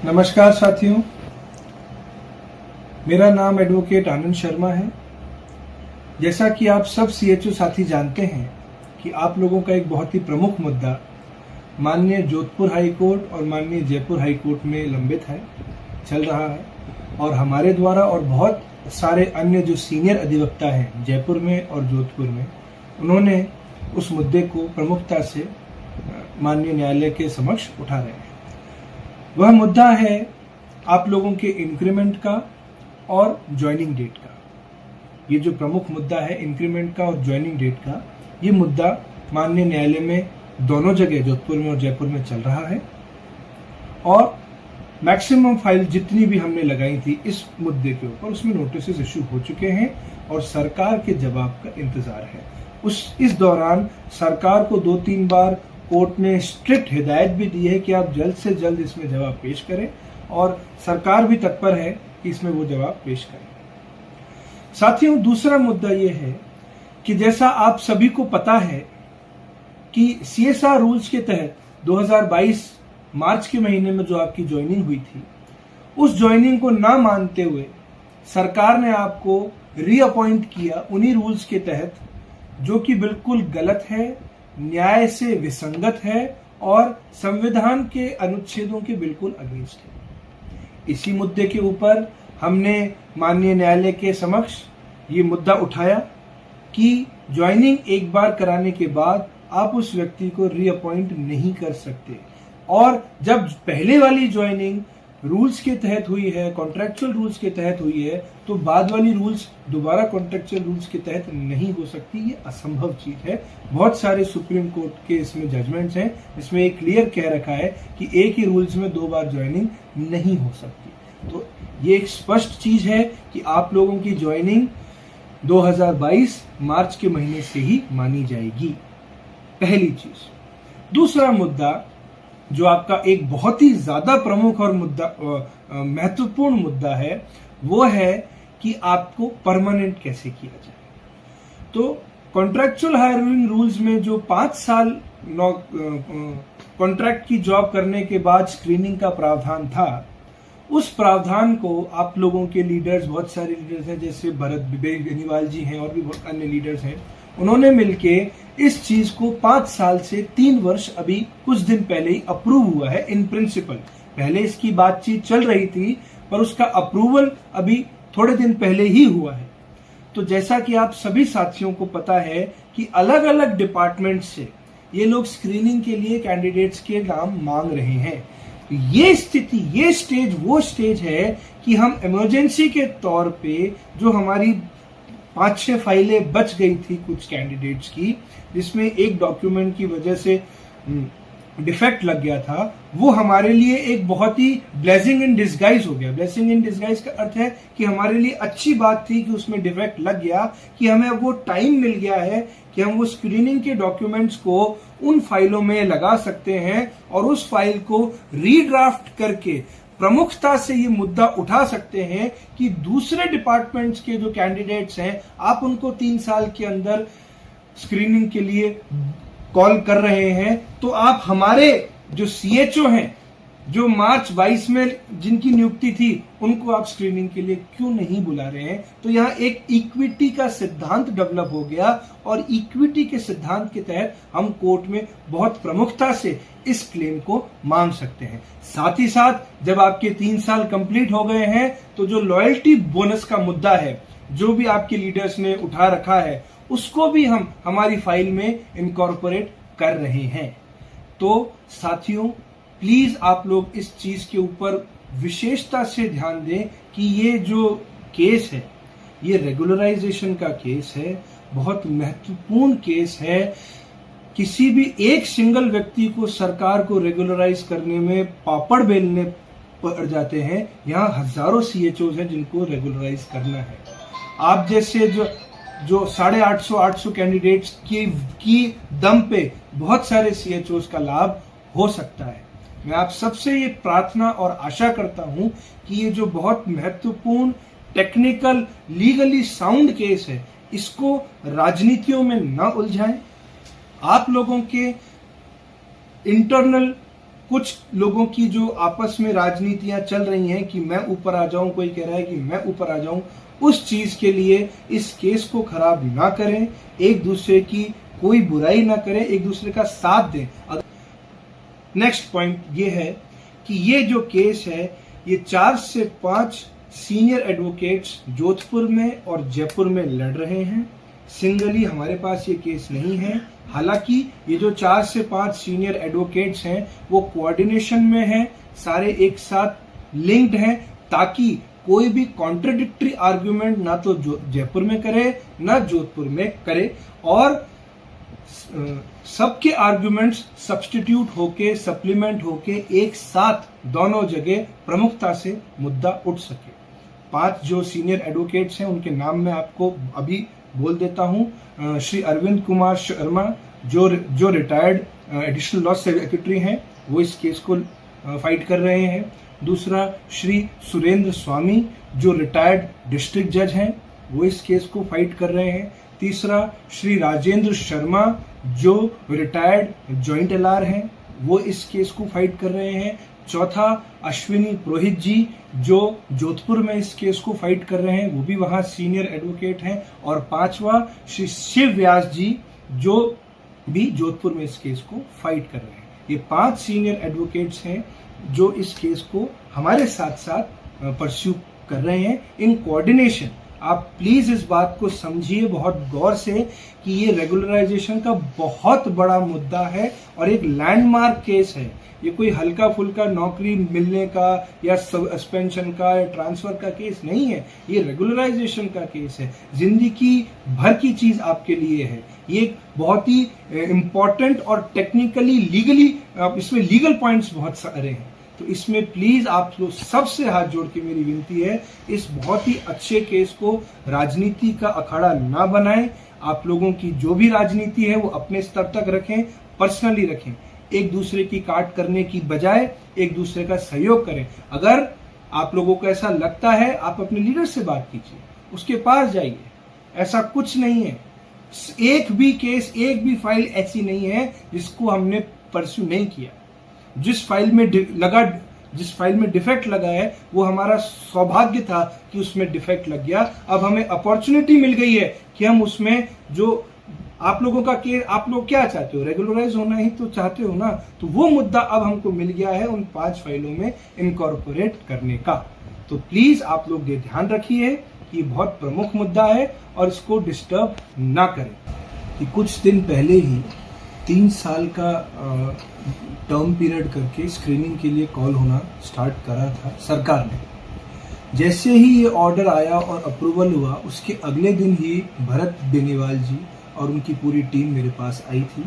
नमस्कार साथियों, मेरा नाम एडवोकेट आनंद शर्मा है। जैसा कि आप सब सीएचओ साथी जानते हैं कि आप लोगों का एक बहुत ही प्रमुख मुद्दा माननीय जोधपुर हाई कोर्ट और माननीय जयपुर हाई कोर्ट में लंबित है, चल रहा है और हमारे द्वारा और बहुत सारे अन्य जो सीनियर अधिवक्ता हैं जयपुर में और जोधपुर में, उन्होंने उस मुद्दे को प्रमुखता से माननीय न्यायालय के समक्ष उठा रहे हैं। वह मुद्दा है आप लोगों के इंक्रीमेंट का और ज्वाइनिंग डेट का। ये जो प्रमुख मुद्दा है इंक्रीमेंट का और ज्वाइनिंग डेट का, ये मुद्दा माननीय न्यायालय में दोनों जगह जोधपुर में और जयपुर में चल रहा है और मैक्सिमम फाइल जितनी भी हमने लगाई थी इस मुद्दे के ऊपर, उसमें नोटिस इशू हो चुके हैं और सरकार के जवाब का इंतजार है। इस दौरान सरकार को 2-3 बार कोर्ट ने स्ट्रिक्ट हिदायत भी दी है कि आप जल्द से जल्द इसमें जवाब पेश करें और सरकार भी तत्पर है कि इसमें वो जवाब पेश करें। साथियों, दूसरा मुद्दा ये है कि जैसा आप सभी को पता है कि सीएसआर रूल्स के तहत 2022 मार्च के महीने में जो आपकी ज्वाइनिंग हुई थी, उस ज्वाइनिंग को ना मानते हुए सरकार ने आपको रीअपॉइंट किया उन्हीं रूल्स के तहत, जो कि बिल्कुल गलत है, न्याय से विसंगत है और संविधान के अनुच्छेदों के बिल्कुल अगेंस्ट है। इसी मुद्दे के ऊपर हमने माननीय न्यायालय के समक्ष ये मुद्दा उठाया कि ज्वाइनिंग एक बार कराने के बाद आप उस व्यक्ति को रीअपॉइंट नहीं कर सकते और जब पहले वाली ज्वाइनिंग रूल्स के तहत हुई है, कॉन्ट्रैक्चुअल रूल्स के तहत हुई है, तो बाद वाली रूल्स दोबारा कॉन्ट्रैक्चुअल रूल्स के तहत नहीं हो सकती। ये असंभव चीज है। बहुत सारे सुप्रीम कोर्ट के इसमें जजमेंट्स हैं, इसमें एक क्लियर कह रखा है कि एक ही रूल्स में 2 बार ज्वाइनिंग नहीं हो सकती। तो ये एक स्पष्ट चीज है कि आप लोगों की ज्वाइनिंग 2022 मार्च के महीने से ही मानी जाएगी, पहली चीज। दूसरा मुद्दा जो आपका एक बहुत ही ज्यादा प्रमुख और महत्वपूर्ण मुद्दा है, वो है कि आपको परमानेंट कैसे किया जाए। तो कॉन्ट्रैक्चुअल हायरिंग रूल्स में जो 5 साल कॉन्ट्रैक्ट की जॉब करने के बाद स्क्रीनिंग का प्रावधान था, उस प्रावधान को आप लोगों के लीडर्स, बहुत सारे लीडर्स हैं जैसे भरत बेनीवाल जी हैं और भी बहुत अन्य लीडर्स हैं, उन्होंने मिलके इस चीज को 5 साल से 3 वर्ष अभी कुछ दिन पहले ही अप्रूव हुआ है इन प्रिंसिपल। पहले इसकी बातचीत चल रही थी पर उसका अप्रूवल अभी थोड़े दिन पहले ही हुआ है। तो जैसा कि आप सभी साथियों को पता है कि अलग अलग डिपार्टमेंट से ये लोग स्क्रीनिंग के लिए कैंडिडेट्स के नाम मांग रहे हैं। तो ये स्थिति, ये स्टेज वो स्टेज है कि हम इमरजेंसी के तौर पे जो हमारी 5-6 फाइलें बच गई थी कुछ कैंडिडेट्स की, जिसमें एक डॉक्यूमेंट की वजह से डिफेक्ट लग गया था, वो हमारे लिए एक बहुत ही ब्लेसिंग इन डिस्गाइज हो गया। ब्लेसिंग इन डिस्गाइज का अर्थ है कि हमारे लिए अच्छी बात थी कि उसमें डिफेक्ट लग गया, कि हमें अब वो टाइम मिल गया है कि हम वो स्क्रीनिंग के डॉक्यूमेंट्स को उन फाइलों में लगा सकते हैं और उस फाइल को रीड्राफ्ट करके प्रमुखता से ये मुद्दा उठा सकते हैं कि दूसरे डिपार्टमेंट्स के जो कैंडिडेट्स हैं, आप उनको 3 साल के अंदर स्क्रीनिंग के लिए कॉल कर रहे हैं, तो आप हमारे जो सीएचओ हैं, जो मार्च 22 में जिनकी नियुक्ति थी, उनको आप स्क्रीनिंग के लिए क्यों नहीं बुला रहे हैं। तो यहाँ एक इक्विटी का सिद्धांत डेवलप हो गया और इक्विटी के सिद्धांत के तहत हम कोर्ट में बहुत प्रमुखता से इस क्लेम को मांग सकते हैं। साथ ही साथ जब आपके 3 साल कंप्लीट हो गए हैं, तो जो लॉयल्टी बोनस का मुद्दा है, जो भी आपके लीडर्स ने उठा रखा है, उसको भी हम हमारी फाइल में इनकॉर्पोरेट कर रहे हैं। तो साथियों, प्लीज आप लोग इस चीज के ऊपर विशेषता से ध्यान दें कि ये जो केस है, ये रेगुलराइजेशन का केस है, बहुत महत्वपूर्ण केस है। किसी भी एक सिंगल व्यक्ति को सरकार को रेगुलराइज करने में पापड़ बेलने पड़ जाते हैं। यहाँ हजारों सीएचओज हैं जिनको रेगुलराइज करना है। आप जैसे जो 850 कैंडिडेट्स की दम पे बहुत सारे सीएचओज का लाभ हो सकता है। मैं आप सबसे ये प्रार्थना और आशा करता हूं कि ये जो बहुत महत्वपूर्ण टेक्निकल लीगली साउंड केस है, इसको राजनीतियों में न उलझाएं। आप लोगों के इंटरनल कुछ लोगों की जो आपस में राजनीतियां चल रही हैं कि मैं ऊपर आ जाऊं, कोई कह रहा है कि मैं ऊपर आ जाऊं, उस चीज के लिए इस केस को खराब ना करें, एक दूसरे की कोई बुराई ना करें, एक दूसरे का साथ दें। नेक्स्ट पॉइंट ये है कि ये जो केस है ये 4 से 5 सीनियर एडवोकेट्स जोधपुर में और जयपुर में लड़ रहे हैं। सिंगली हमारे पास ये केस नहीं है। हालांकि ये जो 4 से 5 सीनियर एडवोकेट्स हैं वो कोऑर्डिनेशन में हैं, सारे एक साथ लिंक्ड हैं, ताकि कोई भी कॉन्ट्रडिक्टरी आर्ग्यूमेंट ना तो जयपुर में करे ना जोधपुर में करे, और सबके आर्ग्यूमेंट्स सब्स्टिट्यूट होके, सप्लीमेंट होके एक साथ दोनों जगह प्रमुखता से मुद्दा उठ सके। 5 जो सीनियर एडवोकेट्स हैं उनके नाम मैं आपको अभी बोल देता हूं। श्री अरविंद कुमार शर्मा जो रिटायर्ड एडिशनल लॉ सेक्रेटरी हैं, वो इस केस को फाइट कर रहे हैं। दूसरा श्री सुरेंद्र स्वामी जो रिटायर्ड डिस्ट्रिक्ट जज हैं, वो इस केस को फाइट कर रहे हैं। तीसरा श्री राजेंद्र शर्मा जो रिटायर्ड जॉइंट एलआर हैं, वो इस केस को फाइट कर रहे हैं। चौथा अश्विनी पुरोहित जी जो जोधपुर में इस केस को फाइट कर रहे हैं, वो भी वहां सीनियर एडवोकेट हैं। और 5वां श्री शिव व्यास जी जो भी जोधपुर में इस केस को फाइट कर रहे हैं। ये 5 सीनियर एडवोकेट्स हैं जो इस केस को हमारे साथ साथ परस्यू कर रहे हैं इन कोऑर्डिनेशन। आप प्लीज इस बात को समझिए बहुत गौर से कि ये रेगुलराइजेशन का बहुत बड़ा मुद्दा है और एक लैंडमार्क केस है। ये कोई हल्का फुल्का नौकरी मिलने का या सस्पेंशन का या ट्रांसफर का केस नहीं है, ये रेगुलराइजेशन का केस है। जिंदगी भर की चीज आपके लिए है। ये बहुत ही इंपॉर्टेंट और टेक्निकली लीगली इसमें लीगल पॉइंट्स बहुत सारे हैं। तो इसमें प्लीज आप लोग सबसे हाथ जोड़ के मेरी विनती है, इस बहुत ही अच्छे केस को राजनीति का अखाड़ा ना बनाएं। आप लोगों की जो भी राजनीति है वो अपने स्तर तक रखें, पर्सनली रखें। एक दूसरे की काट करने की बजाय एक दूसरे का सहयोग करें। अगर आप लोगों को ऐसा लगता है, आप अपने लीडर से बात कीजिए, उसके पास जाइए। ऐसा कुछ नहीं है, एक भी केस, एक भी फाइल ऐसी नहीं है जिसको हमने परस्यू नहीं किया। जिस फाइल में डिफेक्ट लगा है वो हमारा सौभाग्य था कि उसमें डिफेक्ट लग गया। अब हमें अपॉर्चुनिटी मिल गई है कि हम उसमें जो आप लोगों का केस, आप लोग क्या चाहते हो, रेगुलराइज होना ही तो चाहते हो ना, तो वो मुद्दा अब हमको मिल गया है उन 5 फाइलों में इनकॉर्पोरेट करने का। तो प्लीज आप लोग ये ध्यान रखिए कि बहुत प्रमुख मुद्दा है और इसको डिस्टर्ब ना करें। कि कुछ दिन पहले ही 3 साल का टर्म पीरियड करके स्क्रीनिंग के लिए कॉल होना स्टार्ट करा था सरकार ने। जैसे ही ये ऑर्डर आया और अप्रूवल हुआ, उसके अगले दिन ही भरत बेनीवाल जी और उनकी पूरी टीम मेरे पास आई थी।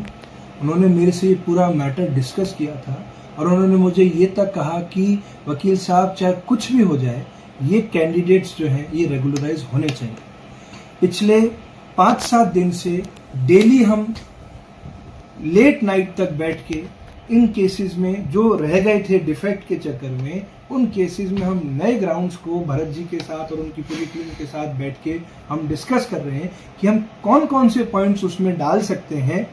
उन्होंने मेरे से ये पूरा मैटर डिस्कस किया था और उन्होंने मुझे ये तक कहा कि वकील साहब चाहे कुछ भी हो जाए, ये कैंडिडेट्स जो हैं ये रेगुलराइज होने चाहिए। पिछले 5-7 दिन से डेली हम लेट नाइट तक बैठ के इन केसेस में जो रह गए थे डिफेक्ट के चक्कर में, उन केसेस में हम नए ग्राउंड्स को भरत जी के साथ और उनकी पूरी टीम के साथ बैठ के हम डिस्कस कर रहे हैं कि हम कौन कौन से पॉइंट्स उसमें डाल सकते हैं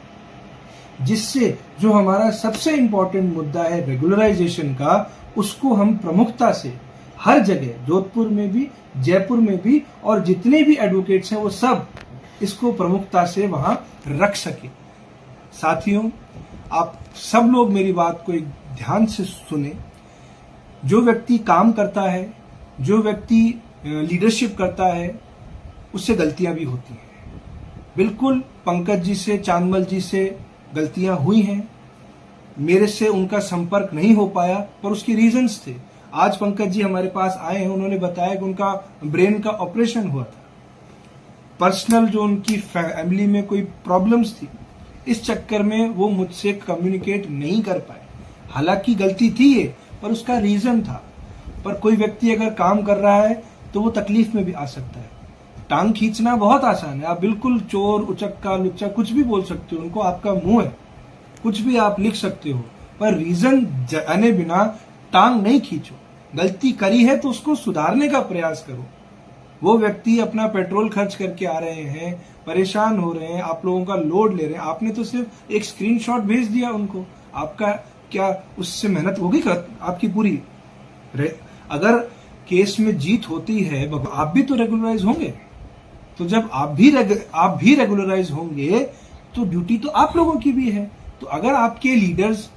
जिससे जो हमारा सबसे इंपॉर्टेंट मुद्दा है रेगुलराइजेशन का, उसको हम प्रमुखता से हर जगह, जोधपुर में भी, जयपुर में भी, और जितने भी एडवोकेट्स हैं वो सब इसको प्रमुखता से वहां रख सके। साथियों, आप सब लोग मेरी बात को एक ध्यान से सुने। जो व्यक्ति काम करता है, जो व्यक्ति लीडरशिप करता है, उससे गलतियां भी होती हैं। बिल्कुल पंकज जी से, चांदमल जी से गलतियां हुई हैं। मेरे से उनका संपर्क नहीं हो पाया, पर उसके रीजंस थे। आज पंकज जी हमारे पास आए हैं, उन्होंने बताया कि उनका ब्रेन का ऑपरेशन हुआ था। पर्सनल जो उनकी फैमिली में कोई प्रॉब्लम्स थी, इस चक्कर में वो मुझसे कम्युनिकेट नहीं कर पाए। हालांकि गलती थी ये, पर उसका रीजन था। पर कोई व्यक्ति अगर काम कर रहा है तो वो तकलीफ में भी आ सकता है। टांग खींचना बहुत आसान है, आप बिल्कुल चोर, उचक्का, लुच्चा कुछ भी बोल सकते हो उनको, आपका मुंह है, कुछ भी आप लिख सकते हो, पर रीजन जाने बिना टांग नहीं खींचो। गलती करी है तो उसको सुधारने का प्रयास करो। वो व्यक्ति अपना पेट्रोल खर्च करके आ रहे हैं, परेशान हो रहे हैं, आप लोगों का लोड ले रहे हैं, आपने तो सिर्फ एक स्क्रीनशॉट भेज दिया उनको। आपका क्या उससे मेहनत होगी आपकी पूरी? अगर केस में जीत होती है, आप भी तो रेगुलराइज होंगे। तो जब आप भी रेगुलराइज होंगे तो ड्यूटी तो आप लोगों की भी है। तो अगर आपके लीडर्स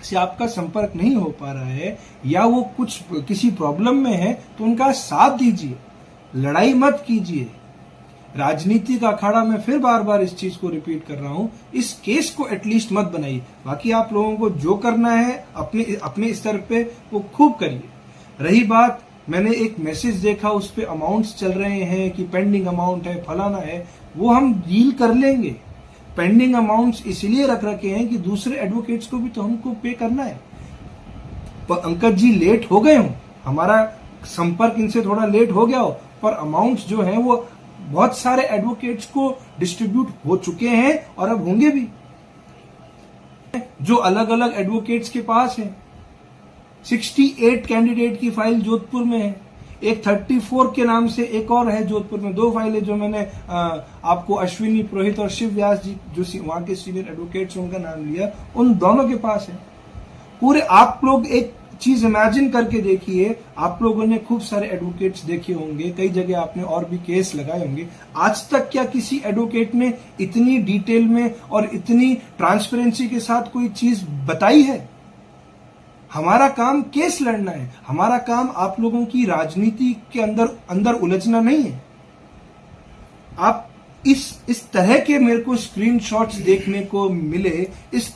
से आपका संपर्क नहीं हो पा रहा है या वो किसी प्रॉब्लम में है तो उनका साथ दीजिए, लड़ाई मत कीजिए। राजनीति का अखाड़ा में फिर बार बार इस चीज को रिपीट कर रहा हूं, इस केस को एटलीस्ट मत बनाइए। बाकी आप लोगों को जो करना है अपने स्तर पे वो खूब करिए। रही बात, मैंने एक मैसेज देखा उस पे अमाउंट्स चल रहे हैं कि पेंडिंग अमाउंट है, फलाना है, वो हम डील कर लेंगे। पेंडिंग अमाउंट्स इसलिए रख रखे हैं कि दूसरे एडवोकेट्स को भी तो हमको पे करना है। पर अंकज जी लेट हो गए हो, हमारा संपर्क इनसे थोड़ा लेट हो गया हो, पर अमाउंट्स जो हैं वो बहुत सारे एडवोकेट्स को डिस्ट्रीब्यूट हो चुके हैं और अब होंगे भी, जो अलग अलग एडवोकेट्स के पास है। 68 कैंडिडेट की फाइल जोधपुर में है, एक 34 के नाम से एक और है जोधपुर में। 2 फाइलें जो मैंने आपको अश्विनी पुरोहित और शिव व्यास जी जो वहां के सीनियर एडवोकेट्स उनका नाम लिया, उन दोनों के पास है पूरे। आप लोग एक चीज इमेजिन करके देखिए, आप लोगों ने खूब सारे एडवोकेट्स देखे होंगे, कई जगह आपने और भी केस लगाए होंगे। आज तक क्या किसी एडवोकेट ने इतनी डिटेल में और इतनी ट्रांसपेरेंसी के साथ कोई चीज बताई है? हमारा काम केस लड़ना है, हमारा काम आप लोगों की राजनीति के अंदर उलझना नहीं है। आप इस तरह के मेरे को स्क्रीनशॉट्स देखने को मिले, इस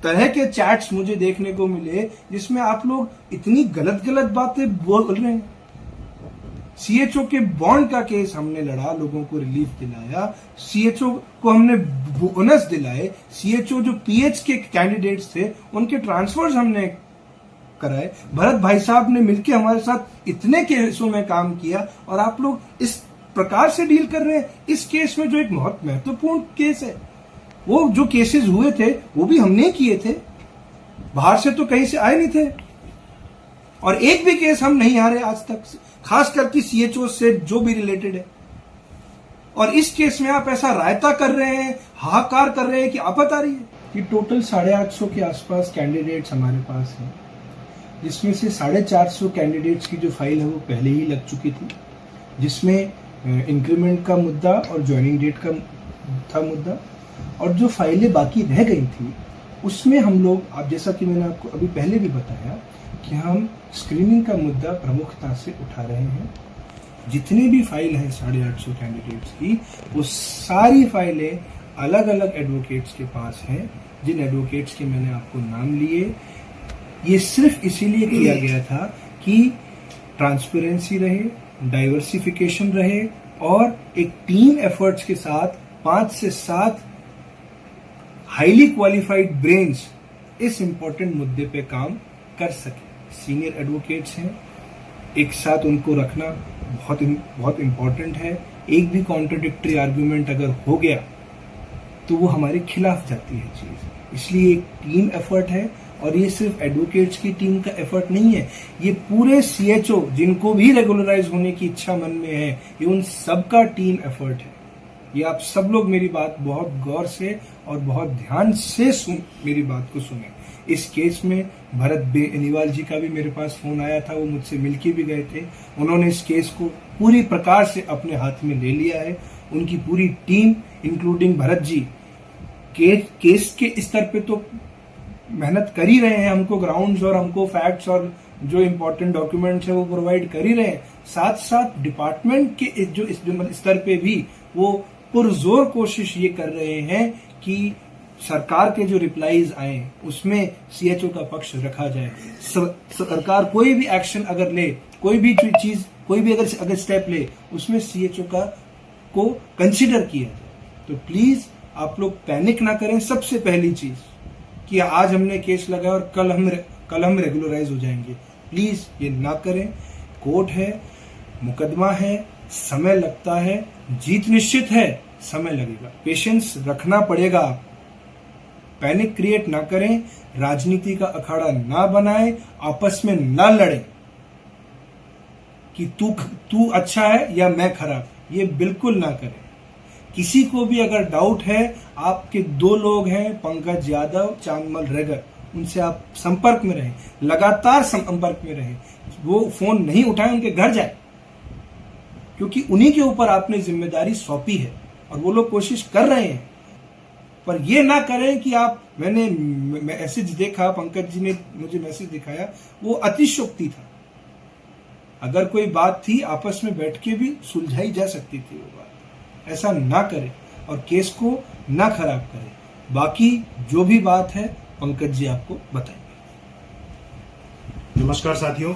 तरह के चैट्स मुझे देखने को मिले जिसमें आप लोग इतनी गलत गलत बातें बोल रहे हैं। सीएचओ के बॉन्ड का केस हमने लड़ा, लोगों को रिलीफ दिलाया, सीएचओ को हमने बोनस दिलाए, सीएचओ जो पीएच के कैंडिडेट्स थे उनके ट्रांसफर्स हमने कराए। भरत भाई साहब ने मिलकर हमारे साथ इतने केसों में काम किया और आप लोग इस प्रकार से डील कर रहे हैं। इस केस में जो एक बहुत महत्वपूर्ण केस है, वो जो केसेस हुए थे वो भी हमने किए थे, बाहर से तो कहीं से आए नहीं थे। और एक भी केस हम नहीं हारे आज तक, खास करके सीएचओ से जो भी रिलेटेड है। और इस केस में आप ऐसा रायता कर रहे हैं, हाहाकार कर रहे हैं कि आफत आ रही है। कि टोटल 850 के आसपास कैंडिडेट्स हमारे पास हैं, जिसमें से 450 कैंडिडेट्स की जो फाइल है वो पहले ही लग चुकी थी, जिसमें इंक्रीमेंट का मुद्दा और ज्वाइनिंग डेट का था मुद्दा। और जो फाइलें बाकी रह गई थी उसमें हम लोग, आप जैसा कि मैंने आपको अभी पहले भी बताया कि हम स्क्रीनिंग का मुद्दा प्रमुखता से उठा रहे हैं। जितनी भी फाइल है 850 कैंडिडेट्स की, वो सारी फाइलें अलग अलग एडवोकेट्स के पास हैं, जिन एडवोकेट्स के मैंने आपको नाम लिए। ये सिर्फ इसीलिए किया गया था कि ट्रांसपेरेंसी रहे, डाइवर्सिफिकेशन रहे और एक टीम एफर्ट्स के साथ 5 से 7 हाईली क्वालिफाइड ब्रेन्स इस इंपॉर्टेंट मुद्दे पे काम कर सके। सीनियर एडवोकेट्स हैं, एक साथ उनको रखना बहुत इंपॉर्टेंट है। एक भी कॉन्ट्रडिक्टरी आर्ग्यूमेंट अगर हो गया तो वो हमारे खिलाफ जाती है चीज। इसलिए एक टीम एफर्ट है, और ये सिर्फ एडवोकेट्स की टीम का एफर्ट नहीं है, ये पूरे सीएचओ जिनको भी रेगुलराइज होने की इच्छा मन में है, ये उन सबका टीम एफर्ट है। ये आप सब लोग मेरी बात बहुत गौर से और बहुत ध्यान से मेरी बात को सुने। इस केस में भरत बेनीवाल जी का भी मेरे पास फोन आया था, वो मुझसे मिलके भी गए थे। उन्होंने इस केस को पूरी प्रकार से अपने हाथ में ले लिया है। उनकी पूरी team including Bharat ji case के स्तर पे तो मेहनत कर ही रहे हैं, हमको ग्राउंड्स और हमको फैक्ट्स और जो इम्पोर्टेंट डॉक्यूमेंट्स है वो प्रोवाइड कर ही रहे हैं। साथ साथ डिपार्टमेंट के जो स्तर पे भी वो पुरजोर कोशिश ये कर रहे हैं कि सरकार के जो रिप्लाईज आए उसमें सीएचओ का पक्ष रखा जाए। सरकार कोई भी एक्शन अगर ले, कोई भी चीज, कोई भी अगर स्टेप ले, उसमें सीएचओ को कंसिडर किया जाए। तो प्लीज आप लोग पैनिक ना करें। सबसे पहली चीज कि आज हमने केस लगाया और कल हम रेगुलराइज हो जाएंगे, प्लीज ये ना करें। कोर्ट है, मुकदमा है, समय लगता है, जीत निश्चित है, समय लगेगा, पेशेंस रखना पड़ेगा। पैनिक क्रिएट ना करें, राजनीति का अखाड़ा ना बनाएं, आपस में ना लड़ें कि तू अच्छा है या मैं खराब, ये बिल्कुल ना करें। किसी को भी अगर डाउट है, आपके 2 लोग हैं, पंकज यादव, चांदमल रेगर, उनसे आप संपर्क में रहें, लगातार संपर्क में रहें। वो फोन नहीं उठाएं, उनके घर जाए, क्योंकि उन्हीं के ऊपर आपने जिम्मेदारी सौंपी है और वो लोग कोशिश कर रहे हैं। पर ये ना करें कि मैंने मैसेज देखा, पंकज जी ने मुझे मैसेज दिखाया, वो अतिशयोक्ति था। अगर कोई बात थी आपस में बैठ के भी सुलझाई जा सकती थी वो बात। ऐसा ना करें और केस को ना खराब करें। बाकी जो भी बात है पंकज जी आपको बताएंगे। नमस्कार साथियों,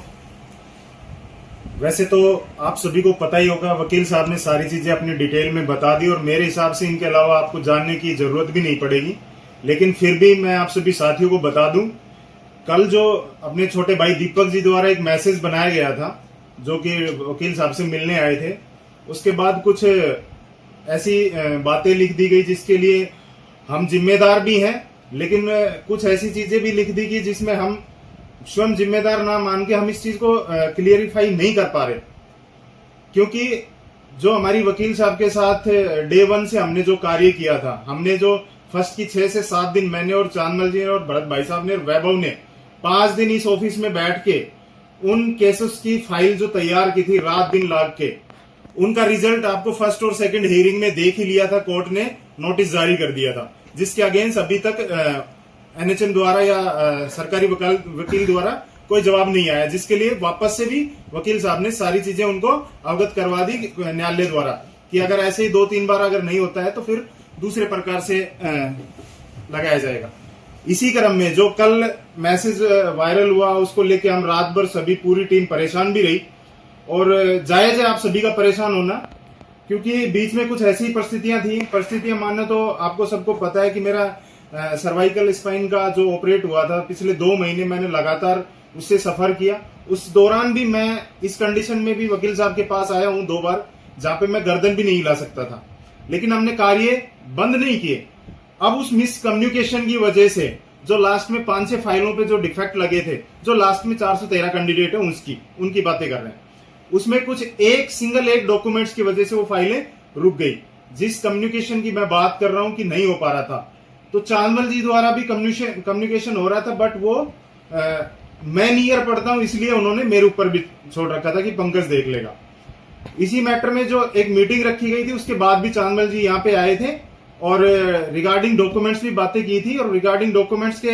वैसे तो आप सभी को पता ही होगा, वकील साहब ने सारी चीजें अपनी डिटेल में बता दी और मेरे हिसाब से इनके अलावा आपको जानने की जरूरत भी नहीं पड़ेगी। लेकिन फिर भी मैं आप सभी साथियों को बता दूं, कल जो अपने छोटे भाई दीपक जी द्वारा एक मैसेज बनाया गया था जो कि वकील साहब से मिलने आए थे, उसके बाद कुछ ऐसी बातें लिख दी गई जिसके लिए हम जिम्मेदार भी हैं, लेकिन कुछ ऐसी चीजें भी लिख दी गई जिसमें हम स्वयं जिम्मेदार ना मान के हम इस चीज को क्लियरिफाई नहीं कर पा रहे। क्योंकि जो हमारी वकील साहब के साथ डे 1 से हमने जो कार्य किया था, हमने जो फर्स्ट की 6 से 7 दिन मैंने और चांदमल जी ने और भरत भाई साहब ने, वैभव ने 5 दिन इस ऑफिस में बैठ के उन केसेस की फाइल जो तैयार की थी, रात दिन लाग के, उनका रिजल्ट आपको फर्स्ट और सेकंड हियरिंग में देख ही लिया था। कोर्ट ने नोटिस जारी कर दिया था जिसके अगेंस्ट अभी तक एनएचएम द्वारा या सरकारी वकील द्वारा कोई जवाब नहीं आया, जिसके लिए वापस से भी वकील साहब ने सारी चीजें उनको अवगत करवा दी न्यायालय द्वारा कि अगर ऐसे ही 2-3 बार अगर नहीं होता है तो फिर दूसरे प्रकार से लगाया जाएगा। इसी क्रम में जो कल मैसेज वायरल हुआ उसको लेके हम रात भर सभी पूरी टीम परेशान भी रही और जायज है आप सभी का परेशान होना, क्योंकि बीच में कुछ ऐसी परिस्थितियां मानना तो आपको सबको पता है कि मेरा सर्वाइकल स्पाइन का जो ऑपरेट हुआ था पिछले 2 महीने मैंने लगातार उससे सफर किया। उस दौरान भी मैं इस कंडीशन में भी वकील साहब के पास आया हूं 2 बार, जहां पे मैं गर्दन भी नहीं हिला सकता था, लेकिन हमने कार्य बंद नहीं किए। अब उस मिस कम्युनिकेशन की वजह से जो लास्ट में 5-6 फाइलों पे जो डिफेक्ट लगे थे, जो लास्ट में 413 कैंडिडेट है उनकी बातें कर रहे हैं, उसमें कुछ एक डॉक्यूमेंट्स की वजह से वो फाइलें रुक गई। जिस कम्युनिकेशन की मैं बात कर रहा हूं कि नहीं हो पा रहा था, तो चांदमल जी द्वारा भी कम्युनिकेशन हो रहा था, बट वो मैं नियर पढ़ता हूं इसलिए उन्होंने मेरे ऊपर भी छोड़ रखा था कि पंकज देख लेगा। इसी मैटर में जो एक मीटिंग रखी गई थी उसके बाद भी चांदमल जी यहाँ पे आए थे और रिगार्डिंग डॉक्यूमेंट्स भी बातें की थी और रिगार्डिंग डॉक्यूमेंट्स के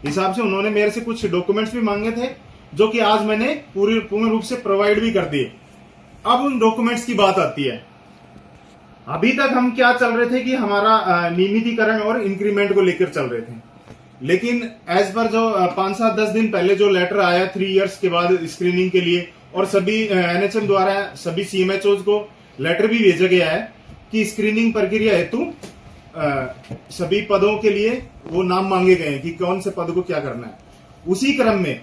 हिसाब से उन्होंने मेरे से कुछ डॉक्यूमेंट्स भी मांगे थे जो कि आज मैंने पूर्ण रूप से प्रोवाइड भी कर दिए। अब उन डॉक्यूमेंट्स की बात आती है। अभी तक हम क्या चल रहे थे कि हमारा नियमितीकरण और इंक्रीमेंट को लेकर चल रहे थे, लेकिन एज पर जो 5-7-10 दिन पहले जो लेटर आया 3 इयर्स के बाद स्क्रीनिंग के लिए, और सभी एनएचएम द्वारा सभी सीएमएचओज को लेटर भी भेजा गया है कि स्क्रीनिंग प्रक्रिया हेतु सभी पदों के लिए वो नाम मांगे गए हैं कि कौन से पद को क्या करना है। उसी क्रम में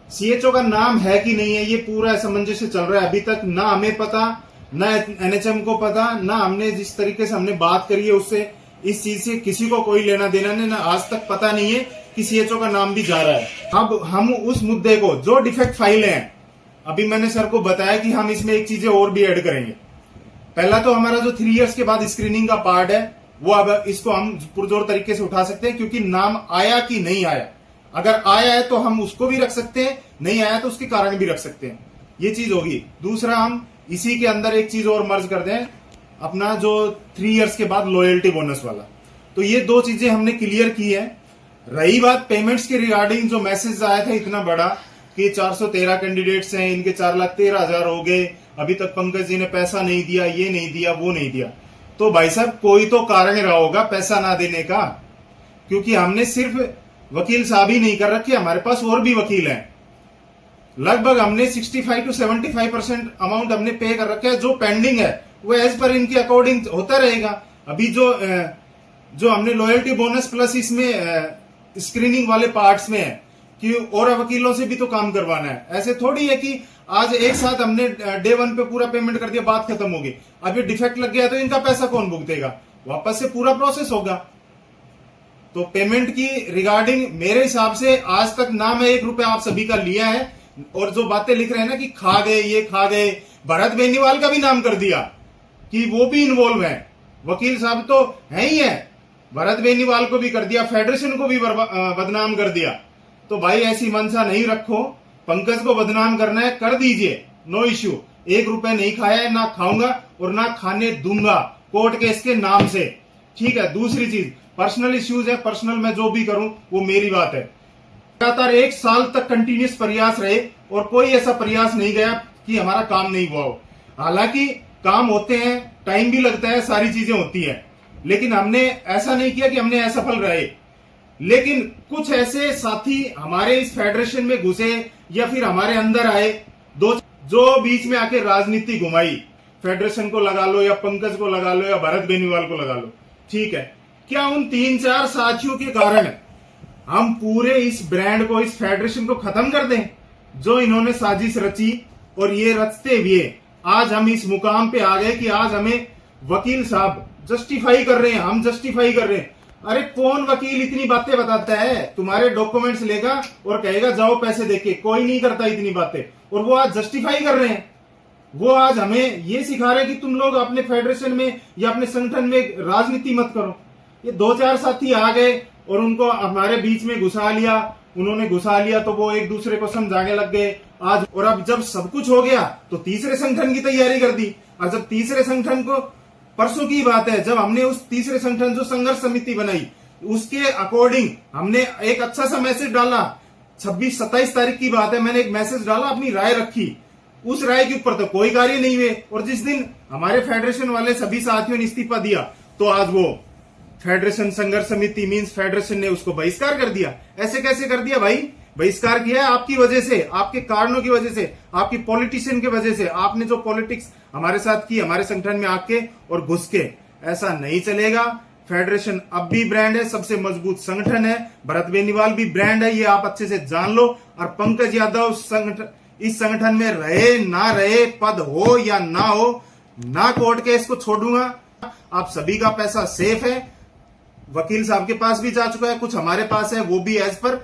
सीएचओ का नाम है कि नहीं है, ये पूरा असमंजस चल रहा है। अभी तक ना हमें पता, ना एनएचएम को पता, ना हमने जिस तरीके से हमने बात करी है उससे इस चीज से किसी को कोई लेना देना नहीं, ना आज तक पता नहीं है कि सीएचओ का नाम भी जा रहा है। अब हम उस मुद्दे को, जो डिफेक्ट फाइलें हैं, अभी मैंने सर को बताया कि हम इसमें एक चीजें और भी ऐड करेंगे। पहला तो हमारा जो 3 इयर्स के बाद स्क्रीनिंग का पार्ट है वो अब इसको हम पुरजोर तरीके से उठा सकते हैं, क्योंकि नाम आया कि नहीं आया, अगर आया है तो हम उसको भी रख सकते हैं, नहीं आया तो उसके कारण भी रख सकते हैं। ये चीज होगी। दूसरा, हम इसी के अंदर एक चीज और मर्ज कर दें, अपना जो 3 इयर्स के बाद लॉयल्टी बोनस वाला। तो ये 2 चीजें हमने क्लियर की है। रही बात पेमेंट्स के रिगार्डिंग, जो मैसेज आया था इतना बड़ा कि 413 कैंडिडेट्स हैं, इनके 4,13,000 हो गए, अभी तक पंकज जी ने पैसा नहीं दिया, ये नहीं दिया, वो नहीं दिया। तो भाई साहब कोई तो कारण रहा होगा पैसा ना देने का, क्योंकि हमने सिर्फ वकील साहब ही नहीं कर रखे, हमारे पास और भी वकील हैं। लगभग हमने 65 to 75% अमाउंट हमने पे कर रखा है। जो पेंडिंग है वो एज पर इनके अकॉर्डिंग होता रहेगा। अभी जो हमने लॉयल्टी बोनस प्लस इसमें स्क्रीनिंग वाले पार्ट्स में है कि और वकीलों से भी तो काम करवाना है। ऐसे थोड़ी है कि आज एक साथ हमने डे 1 पे पूरा पेमेंट कर दिया, बात खत्म होगी। अब ये डिफेक्ट लग गया तो इनका पैसा कौन भुगतेगा? वापस से पूरा प्रोसेस होगा। तो पेमेंट की रिगार्डिंग मेरे हिसाब से आज तक ना मैं 1 रुपया आप सभी का लिया है, और जो बातें लिख रहे हैं ना कि खा गए, ये खा गए, भरत बेनीवाल का भी नाम कर दिया कि वो भी इन्वॉल्व है। वकील साहब तो है ही है, भरत बेनीवाल को भी कर दिया, फेडरेशन को भी बदनाम कर दिया। तो भाई ऐसी मंशा नहीं रखो, पंकज को बदनाम करना है कर दीजिए, नो इश्यू। 1 रुपए नहीं खाया है, ना खाऊंगा और ना खाने दूंगा कोर्ट केस के नाम से, ठीक है। दूसरी चीज, पर्सनल इश्यूज है, पर्सनल मैं जो भी करूं वो मेरी बात है। लगातार 1 साल तक कंटिन्यूस प्रयास रहे और कोई ऐसा प्रयास नहीं गया कि हमारा काम नहीं हुआ हो। हालांकि काम होते हैं, टाइम भी लगता है, सारी चीजें होती है, लेकिन हमने ऐसा नहीं किया कि हमने असफल रहे। लेकिन कुछ ऐसे साथी हमारे इस फेडरेशन में घुसे या फिर हमारे अंदर आए, जो बीच में आके राजनीति घुमाई, फेडरेशन को लगा लो या पंकज को लगा लो या भरत बेनीवाल को लगा लो, ठीक है। क्या उन 3-4 साथियों के कारण हम पूरे इस ब्रांड को, इस फेडरेशन को खत्म कर दें? जो इन्होंने साजिश रची और ये रचते हुए आज हम इस मुकाम पे आ गए कि आज हमें वकील साहब जस्टिफाई कर रहे हैं, हम जस्टिफाई कर रहे हैं। अरे कौन वकील इतनी बातें बताता है? तुम्हारे डॉक्यूमेंट्स लेगा और कहेगा जाओ पैसे देके, कोई नहीं करता इतनी बातें, और वो आज जस्टिफाई कर रहे हैं। वो आज हमें ये सिखा रहे हैं कि तुम लोग अपने फेडरेशन में या अपने संगठन में राजनीति मत करो। ये 2-4 साथी आ गए और उनको हमारे बीच में घुसा लिया, उन्होंने घुसा लिया तो वो एक दूसरे को समझाने लग गए आज। और अब जब सब कुछ हो गया तो तीसरे संगठन की तैयारी कर दी। और जब तीसरे संगठन को, परसों की बात है, जब हमने उस तीसरे संगठन जो संघर्ष समिति बनाई उसके अकॉर्डिंग हमने एक अच्छा सा मैसेज डाला। 26-27 तारीख की बात है, मैंने एक मैसेज डाला, अपनी राय रखी। उस राय के ऊपर तो कोई कार्य नहीं हुए, और जिस दिन हमारे फेडरेशन वाले सभी साथियों ने इस्तीफा दिया तो आज वो फेडरेशन संघर्ष समिति मींस फेडरेशन ने उसको बहिष्कार कर दिया। ऐसे कैसे कर दिया भाई? बहिष्कार किया है आपकी वजह से, आपके कारणों की वजह से, आपकी पॉलिटिशियन की वजह से, आपने जो पॉलिटिक्स हमारे साथ की, हमारे संगठन में आके और घुस के। ऐसा नहीं चलेगा। फेडरेशन अब भी ब्रांड है, सबसे मजबूत संगठन है, भरत बेनीवाल भी ब्रांड है, ये आप अच्छे से जान लो। और पंकज यादव इस संगठन में रहे ना रहे, पद हो या ना हो, ना कोर्ट केस को छोड़ूंगा। आप सभी का पैसा सेफ है, वकील साहब के पास भी जा चुका है, कुछ हमारे पास है, वो भी एज पर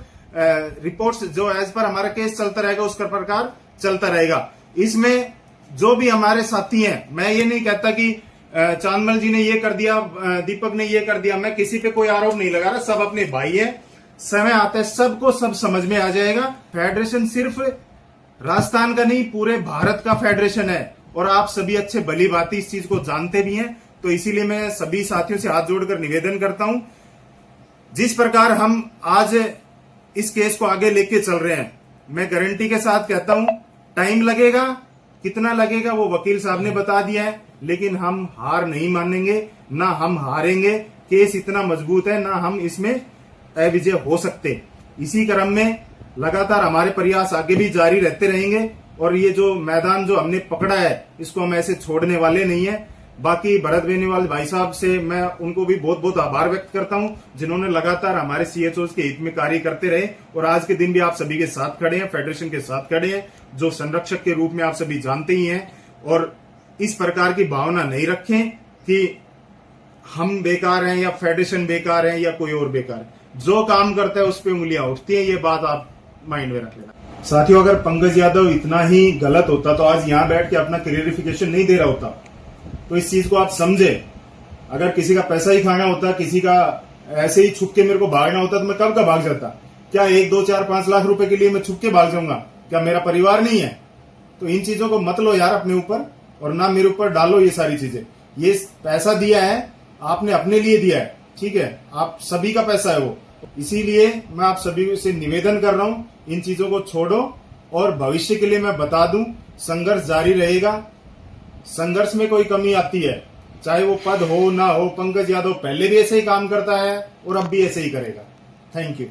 रिपोर्ट्स, जो एज पर हमारा केस चलता रहेगा उसका प्रकार चलता रहेगा। इसमें जो भी हमारे साथी हैं, मैं ये नहीं कहता कि चांदमल जी ने ये कर दिया, दीपक ने ये कर दिया, मैं किसी पे कोई आरोप नहीं लगा रहा, सब अपने भाई हैं। समय आता है सबको सब समझ में आ जाएगा। फेडरेशन सिर्फ राजस्थान का नहीं, पूरे भारत का फेडरेशन है, और आप सभी अच्छे भली भांति इस चीज को जानते भी हैं। तो इसीलिए मैं सभी साथियों से हाथ जोड़कर निवेदन करता हूं, जिस प्रकार हम आज इस केस को आगे लेके चल रहे हैं, मैं गारंटी के साथ कहता हूं टाइम लगेगा, कितना लगेगा वो वकील साहब ने बता दिया है, लेकिन हम हार नहीं मानेंगे, ना हम हारेंगे। केस इतना मजबूत है, ना हम इसमें अविजय हो सकते। इसी क्रम में लगातार हमारे प्रयास आगे भी जारी रहते रहेंगे, और ये जो मैदान जो हमने पकड़ा है इसको हम ऐसे छोड़ने वाले नहीं है। बाकी भरत बेनीवाल भाई साहब से मैं उनको भी बहुत बहुत आभार व्यक्त करता हूं, जिन्होंने लगातार हमारे सीएचओ के हित में कार्य करते रहे, और आज के दिन भी आप सभी के साथ खड़े हैं, फेडरेशन के साथ खड़े हैं, जो संरक्षक के रूप में आप सभी जानते ही हैं। और इस प्रकार की भावना नहीं रखें कि हम बेकार हैं या फेडरेशन बेकार है या कोई और बेकार है। जो काम करता है उस पर उंगलियां उठती हैं, ये बात आप माइंड में रख लेना। साथियों, अगर पंकज यादव इतना ही गलत होता तो आज यहां बैठ के अपना क्लियरिफिकेशन नहीं दे रहा होता। तो इस चीज को आप समझे। अगर किसी का पैसा ही खाना होता, किसी का ऐसे ही छुप के मेरे को भागना होता, तो मैं कब का भाग जाता। क्या 1, 2, 4, 5 लाख रुपए के लिए मैं छुप के भाग जाऊंगा? क्या मेरा परिवार नहीं है? तो इन चीजों को मत लो यार अपने ऊपर, और ना मेरे ऊपर डालो ये सारी चीजें। ये पैसा दिया है आपने, अपने लिए दिया है, ठीक है, आप सभी का पैसा है वो। इसीलिए मैं आप सभी से निवेदन कर रहा हूं, इन चीजों को छोड़ो। और भविष्य के लिए मैं बता दूं, संघर्ष जारी रहेगा। संघर्ष में कोई कमी आती है, चाहे वो पद हो ना हो, पंकज यादव पहले भी ऐसे ही काम करता है और अब भी ऐसे ही करेगा। Thank you.